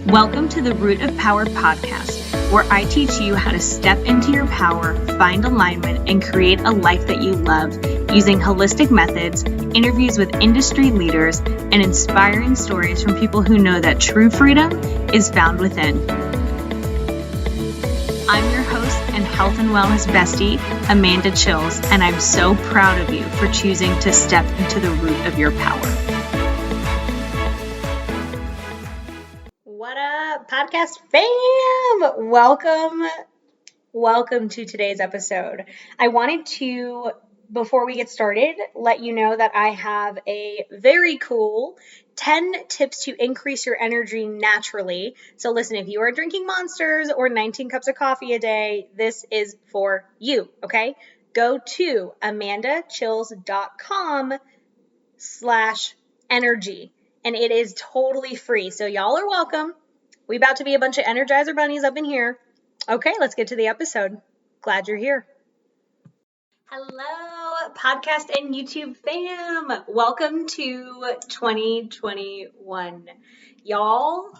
Welcome to the Root of Power podcast, where I teach you how to step into your power, find alignment, and create a life that you love using holistic methods, interviews with industry leaders, and inspiring stories from people who know that true freedom is found within. I'm your host and health and wellness bestie, Amanda Chills, and I'm so proud of you for choosing to step into the root of your power. What up, podcast fam? Welcome to today's episode. I wanted to, before we get started, let you know that I have a very cool 10 tips to increase your energy naturally. So listen, if you are drinking Monsters or 19 cups of coffee a day, this is for you, okay? Go to amandachills.com/energy. And it is totally free. So y'all are welcome. We about to be a bunch of Energizer bunnies up in here. Okay, let's get to the episode. Glad you're here. Hello, podcast and YouTube fam. Welcome to 2021. Y'all,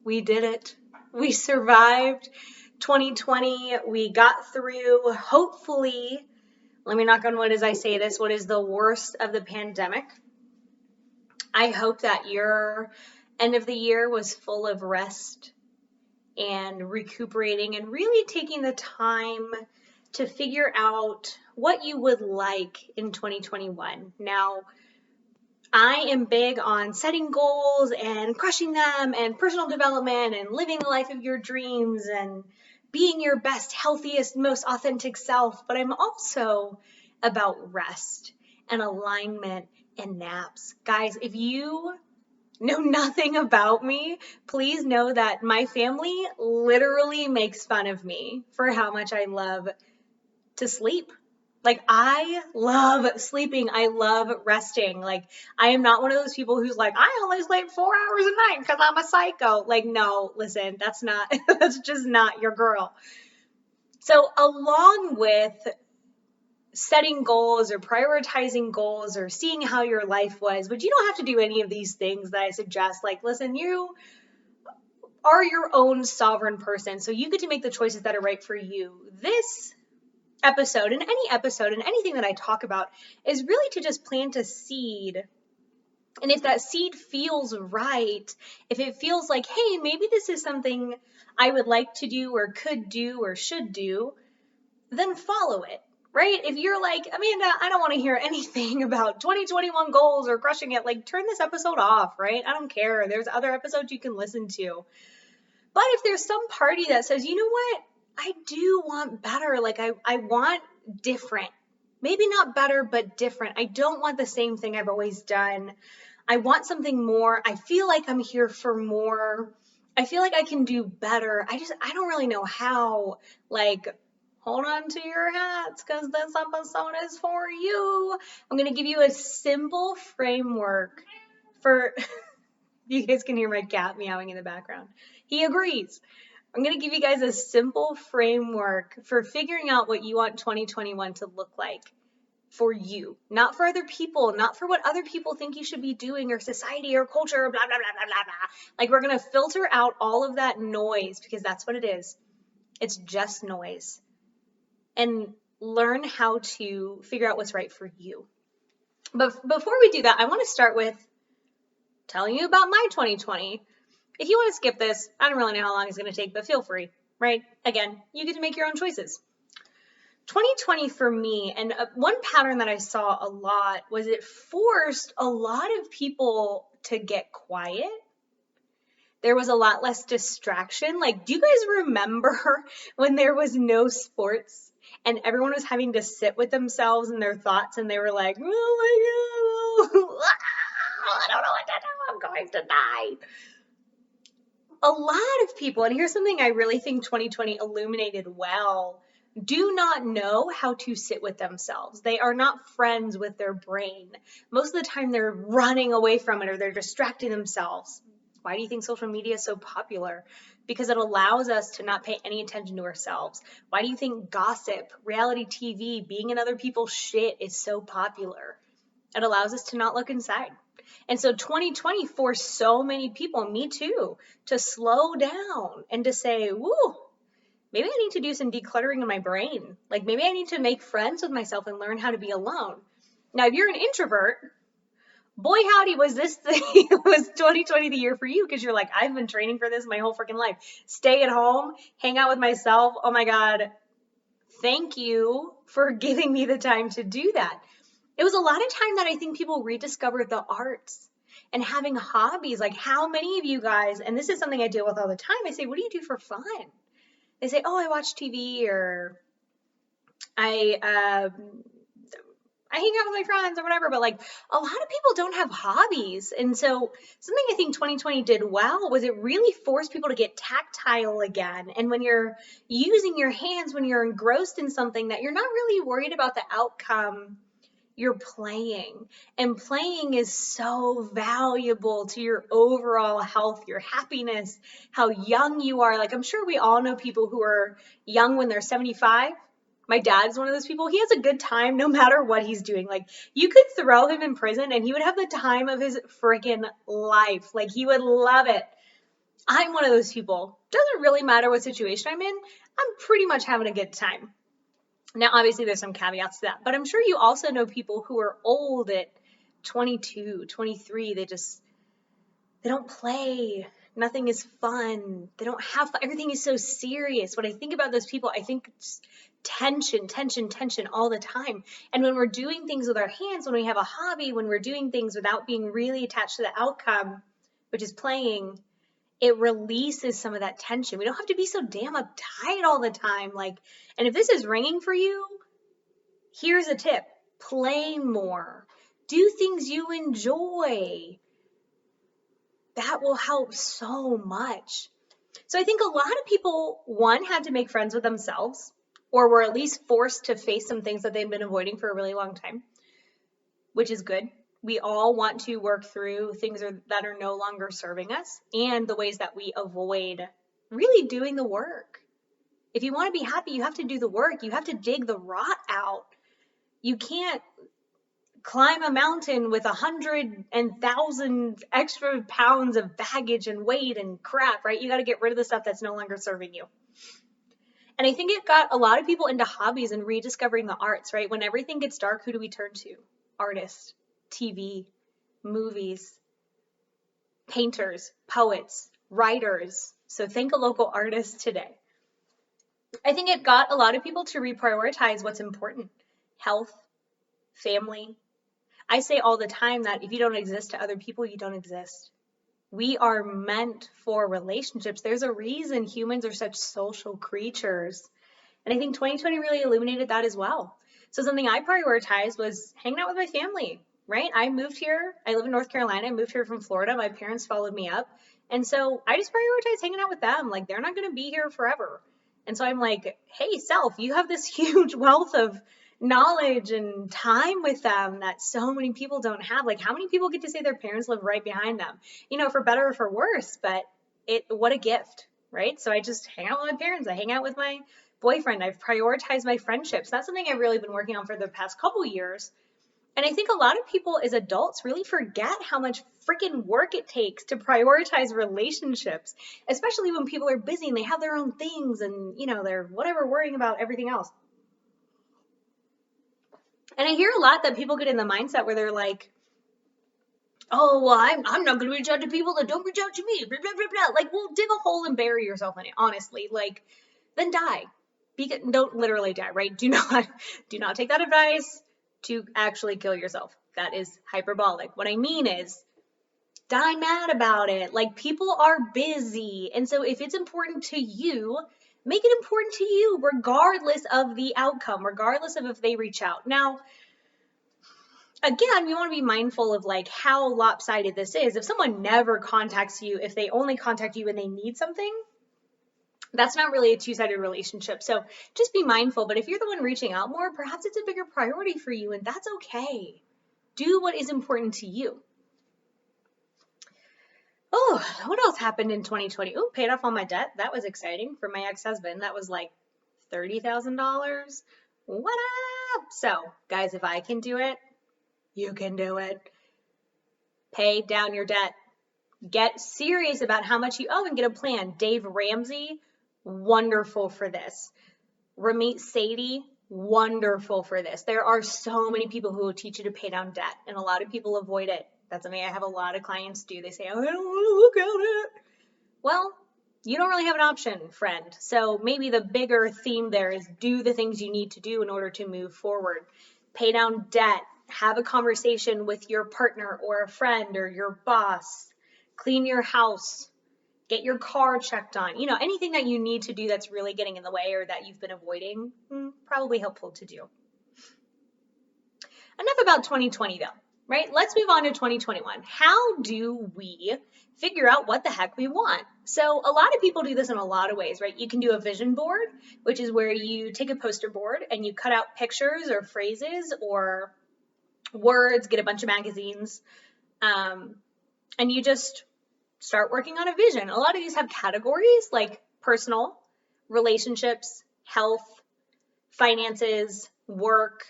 we did it. We survived 2020. We got through, hopefully, let me knock on wood as I say this, what is the worst of the pandemic. I hope that your end of the year was full of rest and recuperating and really taking the time to figure out what you would like in 2021. Now, I am big on setting goals and crushing them and personal development and living the life of your dreams and being your best, healthiest, most authentic self. But I'm also about rest and alignment and naps. Guys, if you know nothing about me, please know that my family literally makes fun of me for how much I love to sleep. Like, I love sleeping. I love resting. Like, I am not one of those people who's like, I only sleep 4 hours a night because I'm a psycho. Like, no, listen, that's just not your girl. So along with setting goals or prioritizing goals or seeing how your life was, but you don't have to do any of these things that I suggest. Like, listen, you are your own sovereign person, so you get to make the choices that are right for you. This episode and anything that I talk about is really to just plant a seed. And if that seed feels right, if it feels like, hey, maybe this is something I would like to do or could do or should do, then follow it. Right? If you're like, Amanda, I don't want to hear anything about 2021 goals or crushing it, like, turn this episode off, right? I don't care. There's other episodes you can listen to. But if there's some party that says, you know what? I do want better. Like, I want different. Maybe not better, but different. I don't want the same thing I've always done. I want something more. I feel like I'm here for more. I feel like I can do better. I don't really know how. Like, hold on to your hats because this episode is for you. I'm going to give you a simple framework for, you guys can hear my cat meowing in the background. He agrees. I'm going to give you guys a simple framework for figuring out what you want 2021 to look like for you, not for other people, not for what other people think you should be doing or society or culture, or blah, blah, blah, blah, blah, blah. Like, we're going to filter out all of that noise because that's what it is. It's just noise. And learn how to figure out what's right for you. But before we do that, I want to start with telling you about my 2020. If you want to skip this, I don't really know how long it's going to take, but feel free, right? Again, you get to make your own choices. 2020 for me, and one pattern that I saw a lot was it forced a lot of people to get quiet. There was a lot less distraction. Like, do you guys remember when there was no sports? And everyone was having to sit with themselves and their thoughts, and they were like, oh my God, I don't know what to do, I'm going to die. A lot of people, and here's something I really think 2020 illuminated well, do not know how to sit with themselves. They are not friends with their brain. Most of the time they're running away from it or they're distracting themselves. Why do you think social media is so popular? Because it allows us to not pay any attention to ourselves. Why do you think gossip, reality TV, being in other people's shit is so popular? It allows us to not look inside. And so 2020 forced so many people, me too, to slow down and to say, woo, maybe I need to do some decluttering in my brain. Like maybe I need to make friends with myself and learn how to be alone. Now, if you're an introvert, boy howdy, was 2020 the year for you, because you're like, I've been training for this my whole freaking life. Stay at home, hang out with myself. Oh my God, thank you for giving me the time to do that. It was a lot of time that I think people rediscovered the arts and having hobbies. Like how many of you guys, and this is something I deal with all the time, I say, what do you do for fun? They say, oh, I watch TV, or I hang out with my friends or whatever, but like a lot of people don't have hobbies. And so something I think 2020 did well was it really forced people to get tactile again. And when you're using your hands, when you're engrossed in something that you're not really worried about the outcome, you're playing. And playing is so valuable to your overall health, your happiness, how young you are. Like I'm sure we all know people who are young when they're 75. My dad's one of those people. He has a good time no matter what he's doing. Like you could throw him in prison and he would have the time of his freaking life. Like he would love it. I'm one of those people. Doesn't really matter what situation I'm in. I'm pretty much having a good time. Now, obviously there's some caveats to that, but I'm sure you also know people who are old at 22, 23. They don't play. Nothing is fun. They don't have fun. Everything is so serious. When I think about those people, I think it's tension, tension, tension all the time. And when we're doing things with our hands, when we have a hobby, when we're doing things without being really attached to the outcome, which is playing, it releases some of that tension. We don't have to be so damn uptight all the time. Like, and if this is ringing for you, here's a tip. Play more. Do things you enjoy. That will help so much. So I think a lot of people, one, had to make friends with themselves, or were at least forced to face some things that they've been avoiding for a really long time, which is good. We all want to work through things that are no longer serving us and the ways that we avoid really doing the work. If you want to be happy, you have to do the work. You have to dig the rot out. You can't climb a mountain with 100,000 extra pounds of baggage and weight and crap, right? You got to get rid of the stuff that's no longer serving you. And I think it got a lot of people into hobbies and rediscovering the arts, right? When everything gets dark, who do we turn to? Artists, TV, movies, painters, poets, writers. So thank a local artist today. I think it got a lot of people to reprioritize what's important. Health, family. I say all the time that if you don't exist to other people, you don't exist. We are meant for relationships. There's a reason humans are such social creatures. And I think 2020 really illuminated that as well. So something I prioritized was hanging out with my family, right? I moved here. I live in North Carolina. I moved here from Florida. My parents followed me up. And so I just prioritized hanging out with them. Like they're not going to be here forever. And so I'm like, hey, self, you have this huge wealth of knowledge and time with them that so many people don't have. Like how many people get to say their parents live right behind them, you know, for better or for worse, but what a gift, right? So I just hang out with my parents. I hang out with my boyfriend. I've prioritized my friendships. That's something I've really been working on for the past couple years. And I think a lot of people as adults really forget how much freaking work it takes to prioritize relationships, especially when people are busy and they have their own things and, you know, they're whatever worrying about everything else. And I hear a lot that people get in the mindset where they're like, oh, well, I'm not going to reach out to people that don't reach out to me. Blah, blah, blah, blah. Like, well, dig a hole and bury yourself in it, honestly. Like, then die. Don't literally die, right? Do not take that advice to actually kill yourself. That is hyperbolic. What I mean is, die mad about it. Like, people are busy. And so if it's important to you, make it important to you, regardless of the outcome, regardless of if they reach out. Now, again, we want to be mindful of like how lopsided this is. If someone never contacts you, if they only contact you when they need something, that's not really a two-sided relationship. So just be mindful. But if you're the one reaching out more, perhaps it's a bigger priority for you, and that's okay. Do what is important to you. Oh, what else happened in 2020? Oh, paid off all my debt. That was exciting for my ex-husband. That was like $30,000. What up? So, guys, if I can do it, you can do it. Pay down your debt. Get serious about how much you owe and get a plan. Dave Ramsey, wonderful for this. Ramit Sethi, wonderful for this. There are so many people who will teach you to pay down debt, and a lot of people avoid it. That's something I have a lot of clients do. They say, oh, I don't want to look at it. Well, you don't really have an option, friend. So maybe the bigger theme there is do the things you need to do in order to move forward. Pay down debt. Have a conversation with your partner or a friend or your boss. Clean your house. Get your car checked on. You know, anything that you need to do that's really getting in the way or that you've been avoiding, probably helpful to do. Enough about 2020 though, right? Let's move on to 2021. How do we figure out what the heck we want? So a lot of people do this in a lot of ways, right? You can do a vision board, which is where you take a poster board and you cut out pictures or phrases or words, get a bunch of magazines, and you just start working on a vision. A lot of these have categories like personal, relationships, health, finances, work,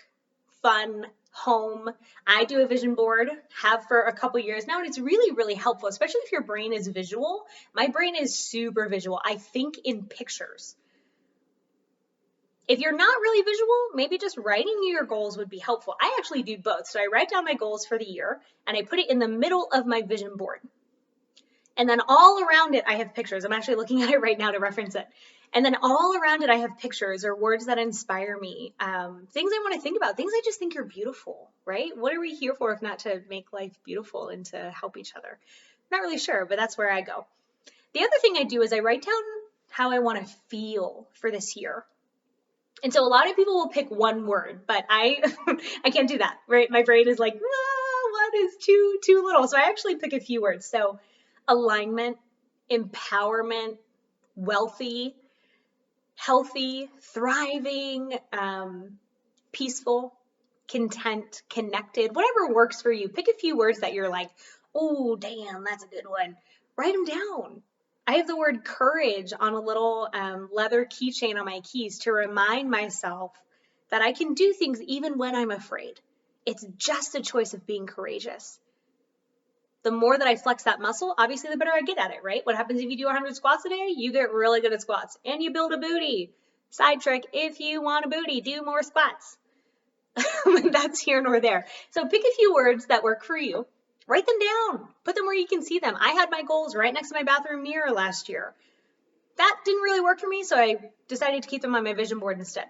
fun, home. I do a vision board, have for a couple years now, and it's really, really helpful, especially if your brain is visual. My brain is super visual. I think in pictures. If you're not really visual, maybe just writing your goals would be helpful. I actually do both. So I write down my goals for the year and I put it in the middle of my vision board. And then all around it, I have pictures. I'm actually looking at it right now to reference it. And then all around it, I have pictures or words that inspire me, things I want to think about, things I just think are beautiful, right? What are we here for if not to make life beautiful and to help each other? I'm not really sure, but that's where I go. The other thing I do is I write down how I want to feel for this year. And so a lot of people will pick one word, but I can't do that, right? My brain is like, what is too little? So I actually pick a few words. So alignment, empowerment, wealthy, healthy, thriving, peaceful, content, connected, whatever works for you. Pick a few words that you're like, oh, damn, that's a good one. Write them down. I have the word courage on a little leather keychain on my keys to remind myself that I can do things even when I'm afraid. It's just a choice of being courageous. The more that I flex that muscle, obviously the better I get at it, right? What happens if you do 100 squats a day? You get really good at squats and you build a booty. Side trick, if you want a booty, do more squats. That's here nor there. So pick a few words that work for you. Write them down. Put them where you can see them. I had my goals right next to my bathroom mirror last year. That didn't really work for me, so I decided to keep them on my vision board instead.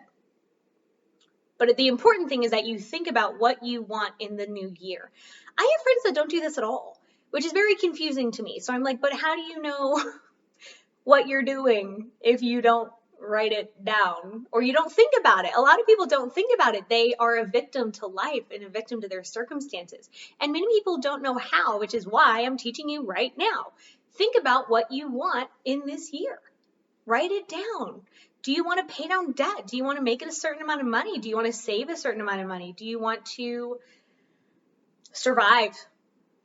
But the important thing is that you think about what you want in the new year. I have friends that don't do this at all, which is very confusing to me. So I'm like, but how do you know what you're doing if you don't write it down or you don't think about it? A lot of people don't think about it. They are a victim to life and a victim to their circumstances. And many people don't know how, which is why I'm teaching you right now. Think about what you want in this year. Write it down. Do you want to pay down debt? Do you want to make it a certain amount of money? Do you want to save a certain amount of money? Do you want to survive?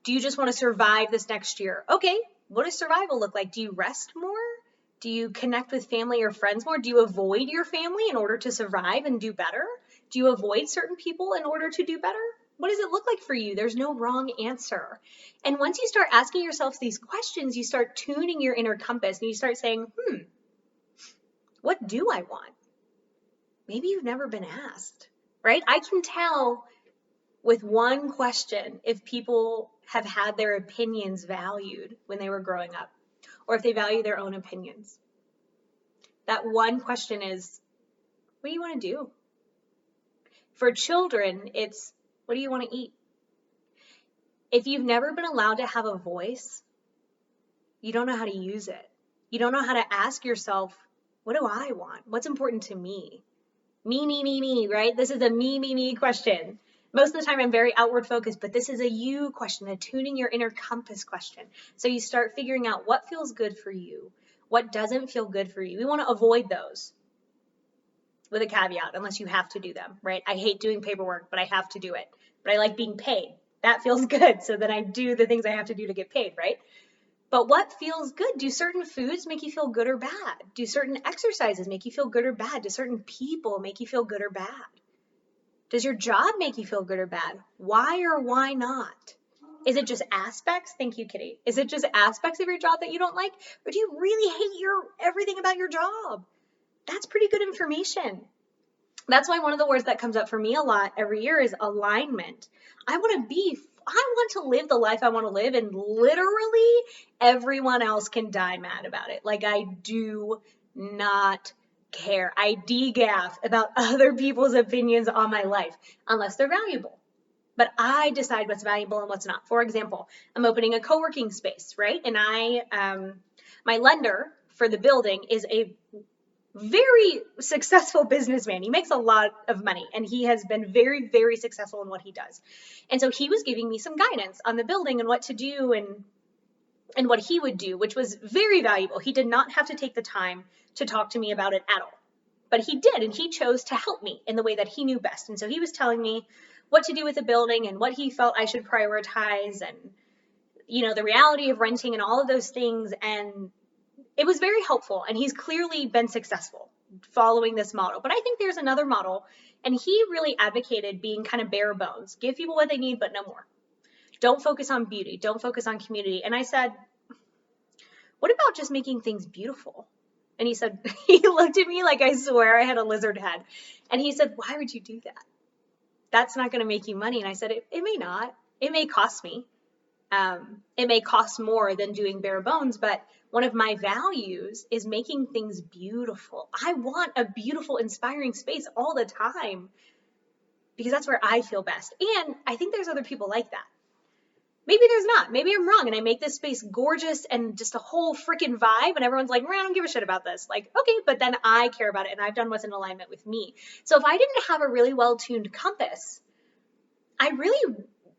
Do you just want to survive this next year? Okay, what does survival look like? Do you rest more? Do you connect with family or friends more? Do you avoid your family in order to survive and do better? Do you avoid certain people in order to do better? What does it look like for you? There's no wrong answer. And once you start asking yourself these questions, you start tuning your inner compass and you start saying, what do I want? Maybe you've never been asked, right? I can tell with one question if people have had their opinions valued when they were growing up, or if they value their own opinions. That one question is, what do you want to do? For children, it's, what do you want to eat? If you've never been allowed to have a voice, you don't know how to use it. You don't know how to ask yourself, what do I want? What's important to me? Me, right? This is a me question. Most of the time I'm very outward focused, but this is a you question, a tuning your inner compass question. So you start figuring out what feels good for you, what doesn't feel good for you. We want to avoid those with a caveat, unless you have to do them, right? I hate doing paperwork, but I have to do it. But I like being paid. That feels good. So then I do the things I have to do to get paid, right? But what feels good? Do certain foods make you feel good or bad? Do certain exercises make you feel good or bad? Do certain people make you feel good or bad? Does your job make you feel good or bad? Why or why not? Is it just aspects? Thank you, Kitty. Is it just aspects of your job that you don't like? Or do you really hate everything about your job? That's pretty good information. That's why one of the words that comes up for me a lot every year is alignment. I want to live the life I want to live, and literally everyone else can die mad about it. Like, I do not care. I degaff about other people's opinions on my life unless they're valuable. But I decide what's valuable and what's not. For example, I'm opening a co-working space, right? And my lender for the building is a very successful businessman. He makes a lot of money, and he has been very, very successful in what he does. And so he was giving me some guidance on the building and what to do and what he would do, which was very valuable. He did not have to take the time to talk to me about it at all. But he did, and he chose to help me in the way that he knew best. And so he was telling me what to do with the building and what he felt I should prioritize and, the reality of renting and all of those things. And it was very helpful, and he's clearly been successful following this model. But I think there's another model, and he really advocated being kind of bare bones. Give people what they need, but no more. Don't focus on beauty. Don't focus on community. And I said, what about just making things beautiful? And he said, he looked at me like I swear I had a lizard head. And he said, why would you do that? That's not going to make you money. And I said, it may not. It may cost me. It may cost more than doing bare bones, but one of my values is making things beautiful. I want a beautiful, inspiring space all the time because that's where I feel best. And I think there's other people like that. Maybe there's not. Maybe I'm wrong and I make this space gorgeous and just a whole freaking vibe and everyone's like, I don't give a shit about this. Like, okay, but then I care about it and I've done what's in alignment with me. So if I didn't have a really well-tuned compass, I really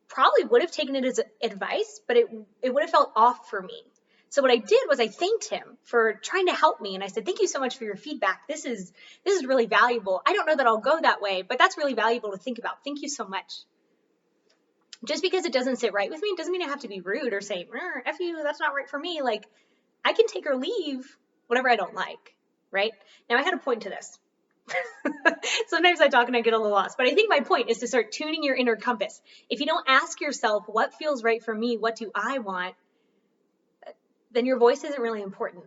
probably would have taken it as advice, but it would have felt off for me. So what I did was I thanked him for trying to help me. And I said, thank you so much for your feedback. This is really valuable. I don't know that I'll go that way, but that's really valuable to think about. Thank you so much. Just because it doesn't sit right with me doesn't mean I have to be rude or say, F you, that's not right for me. Like, I can take or leave whatever I don't like, right? Now, I had a point to this. Sometimes I talk and I get a little lost, but I think my point is to start tuning your inner compass. If you don't ask yourself, what feels right for me? What do I want? Then your voice isn't really important.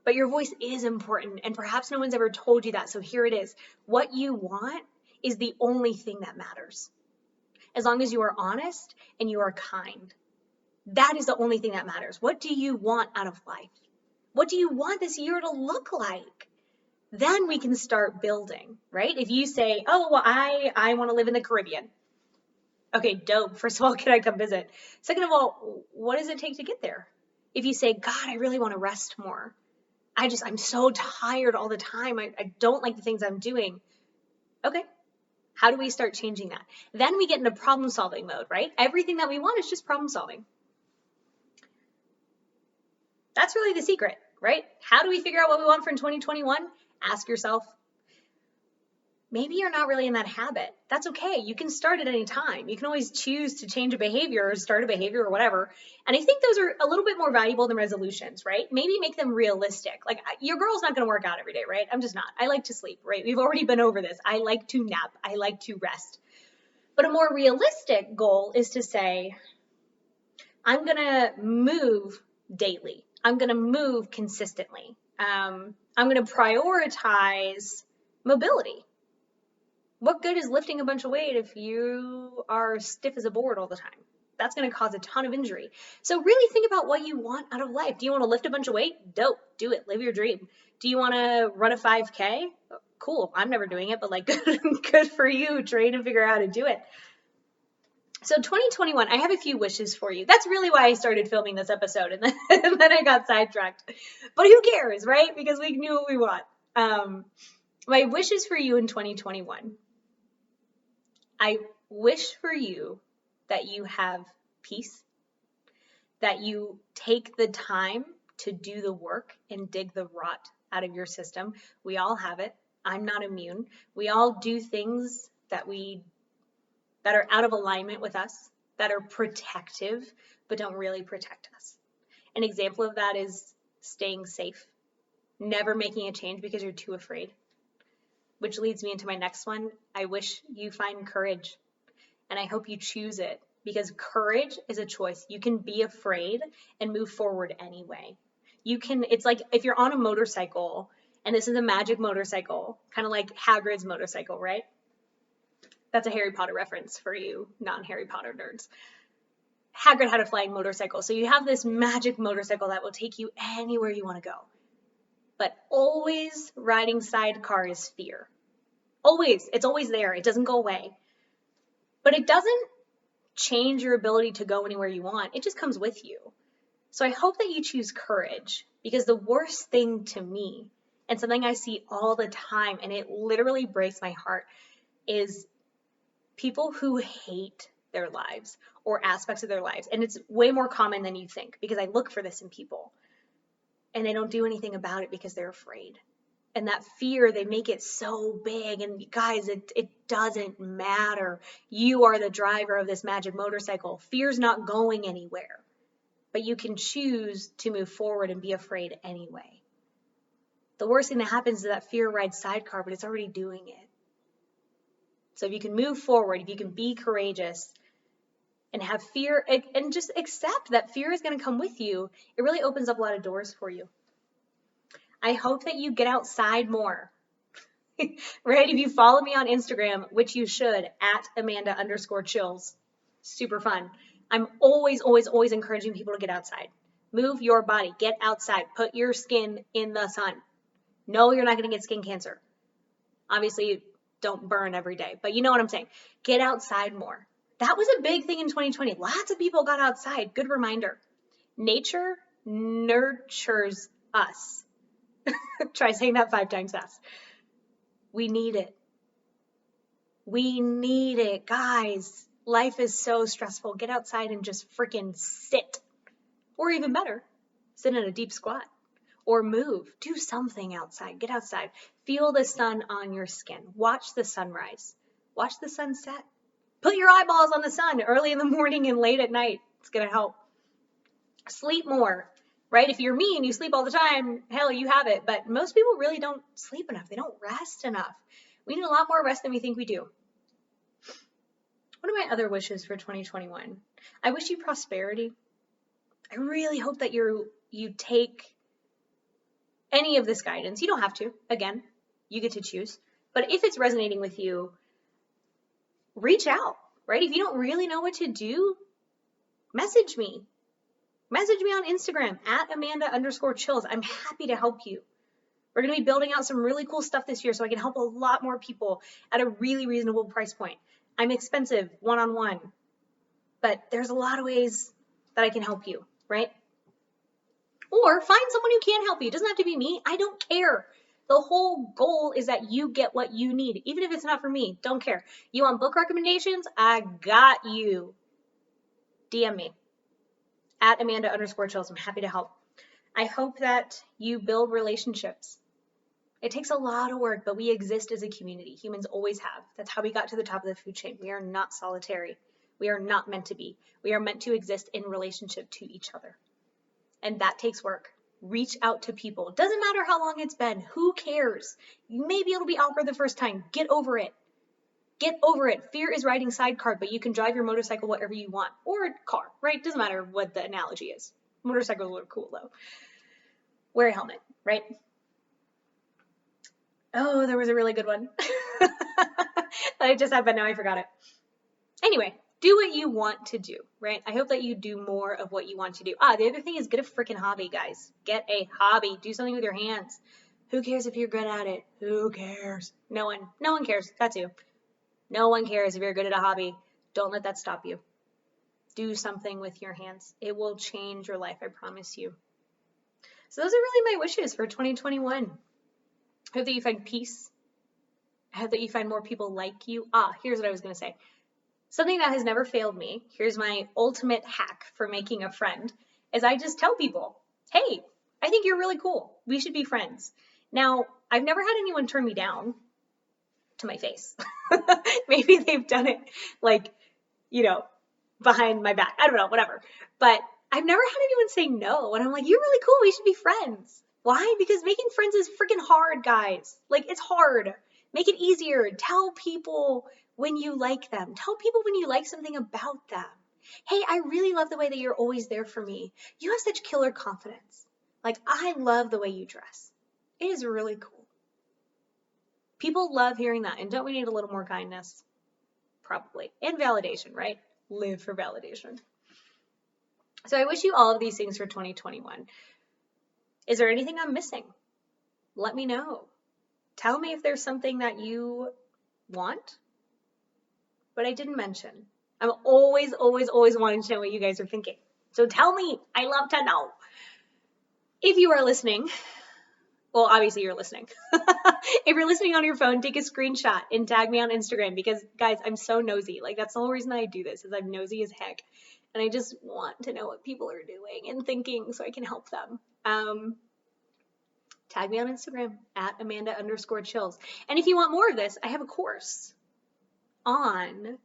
But your voice is important, and perhaps no one's ever told you that, so here it is. What you want is the only thing that matters. As long as you are honest and you are kind. That is the only thing that matters. What do you want out of life? What do you want this year to look like? Then we can start building, right? If you say, oh, well, I want to live in the Caribbean. Okay, dope. First of all, can I come visit? Second of all, what does it take to get there? If you say, God, I really want to rest more. I'm so tired all the time. I don't like the things I'm doing. Okay. How do we start changing that? Then we get into problem solving mode, right? Everything that we want is just problem solving. That's really the secret, right? How do we figure out what we want for 2021? Ask yourself. Maybe you're not really in that habit. That's okay. You can start at any time. You can always choose to change a behavior or start a behavior or whatever. And I think those are a little bit more valuable than resolutions, right? Maybe make them realistic. Like, your girl's not going to work out every day, right? I'm just not. I like to sleep, right? We've already been over this. I like to nap. I like to rest. But a more realistic goal is to say, I'm going to move daily. I'm going to move consistently. I'm going to prioritize mobility. What good is lifting a bunch of weight if you are stiff as a board all the time? That's going to cause a ton of injury. So really think about what you want out of life. Do you want to lift a bunch of weight? Dope. Do it. Live your dream. Do you want to run a 5K? Cool. I'm never doing it, but like good for you. Train and figure out how to do it. So 2021, I have a few wishes for you. That's really why I started filming this episode, and then I got sidetracked. But who cares, right? Because we knew what we want. My wishes for you in 2021. I wish for you that you have peace, that you take the time to do the work and dig the rot out of your system. We all have it. I'm not immune. We all do things that are out of alignment with us, that are protective, but don't really protect us. An example of that is staying safe, never making a change because you're too afraid. Which leads me into my next one. I wish you find courage, and I hope you choose it because courage is a choice. You can be afraid and move forward anyway. It's like if you're on a motorcycle, and this is a magic motorcycle, kind of like Hagrid's motorcycle, right? That's a Harry Potter reference for you non-Harry Potter nerds. Hagrid had a flying motorcycle. So you have this magic motorcycle that will take you anywhere you want to go. But always riding sidecar is fear. Always. It's always there. It doesn't go away. But it doesn't change your ability to go anywhere you want. It just comes with you. So I hope that you choose courage, because the worst thing to me, and something I see all the time, and it literally breaks my heart, is people who hate their lives or aspects of their lives. And it's way more common than you think, because I look for this in people, and they don't do anything about it because they're afraid. And that fear, they make it so big. And guys, it doesn't matter. You are the driver of this magic motorcycle. Fear's not going anywhere. But you can choose to move forward and be afraid anyway. The worst thing that happens is that fear rides sidecar, but it's already doing it. So if you can move forward, if you can be courageous and have fear, and just accept that fear is going to come with you, it really opens up a lot of doors for you. I hope that you get outside more, right? If you follow me on Instagram, which you should, at Amanda_chills, super fun. I'm always encouraging people to get outside. Move your body, get outside, put your skin in the sun. No, you're not going to get skin cancer. Obviously, don't burn every day, but you know what I'm saying. Get outside more. That was a big thing in 2020. Lots of people got outside. Good reminder. Nature nurtures us. Try saying that 5 times fast. We need it. We need it, guys. Life is so stressful. Get outside and just freaking sit. Or even better, sit in a deep squat. Or move. Do something outside. Get outside. Feel the sun on your skin. Watch the sunrise. Watch the sunset. Put your eyeballs on the sun early in the morning and late at night. It's going to help. Sleep more. Right? If you're me and you sleep all the time, hell, you have it. But most people really don't sleep enough. They don't rest enough. We need a lot more rest than we think we do. What are my other wishes for 2021? I wish you prosperity. I really hope that you take any of this guidance. You don't have to. Again, you get to choose. But if it's resonating with you, reach out, right? If you don't really know what to do, message me. Message me on Instagram at Amanda_chills. I'm happy to help you. We're going to be building out some really cool stuff this year so I can help a lot more people at a really reasonable price point. I'm expensive one-on-one, but there's a lot of ways that I can help you, right? Or find someone who can help you. It doesn't have to be me. I don't care. The whole goal is that you get what you need, even if it's not for me. Don't care. You want book recommendations? I got you. DM me at Amanda_chills. I'm happy to help. I hope that you build relationships. It takes a lot of work, but we exist as a community. Humans always have. That's how we got to the top of the food chain. We are not solitary. We are not meant to be. We are meant to exist in relationship to each other. And that takes work. Reach out to people. It doesn't matter how long it's been. Who cares? Maybe it'll be awkward the first time. Get over it. Get over it. Fear is riding sidecar, but you can drive your motorcycle whatever you want. Or a car, right? Doesn't matter what the analogy is. Motorcycles are cool, though. Wear a helmet, right? Oh, there was a really good one that I just had, but now I forgot it. Anyway, do what you want to do, right? I hope that you do more of what you want to do. The other thing is get a freaking hobby, guys. Get a hobby. Do something with your hands. Who cares if you're good at it? Who cares? No one cares. That's you. No one cares if you're good at a hobby. Don't let that stop you. Do something with your hands. It will change your life, I promise you. So those are really my wishes for 2021. I hope that you find peace. I hope that you find more people like you. Here's what I was going to say. Something that has never failed me, here's my ultimate hack for making a friend, is I just tell people, hey, I think you're really cool. We should be friends. Now, I've never had anyone turn me down to my face. Maybe they've done it behind my back. I don't know, whatever. But I've never had anyone say no. And I'm like, you're really cool. We should be friends. Why? Because making friends is freaking hard, guys. It's hard. Make it easier. Tell people when you like them. Tell people when you like something about them. Hey, I really love the way that you're always there for me. You have such killer confidence. Like, I love the way you dress. It is really cool. People love hearing that. And don't we need a little more kindness? Probably. And validation, right? Live for validation. So I wish you all of these things for 2021. Is there anything I'm missing? Let me know. Tell me if there's something that you want, but I didn't mention. I'm always wanting to know what you guys are thinking. So tell me. I love to know. If you are listening, well, obviously you're listening. If you're listening on your phone, take a screenshot and tag me on Instagram because, guys, I'm so nosy. Like, that's the whole reason I do this is I'm nosy as heck. And I just want to know what people are doing and thinking so I can help them. Tag me on Instagram at Amanda_chills. And if you want more of this, I have a course on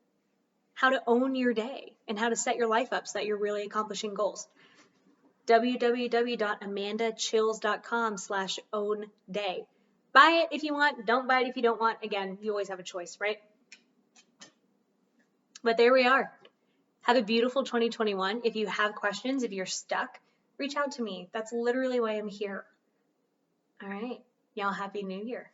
how to own your day and how to set your life up so that you're really accomplishing goals. www.amandachills.com/ownday. Buy it if you want. Don't buy it if you don't want. Again, you always have a choice, right? But there we are. Have a beautiful 2021. If you have questions, if you're stuck, reach out to me. That's literally why I'm here. All right. Y'all, Happy New Year.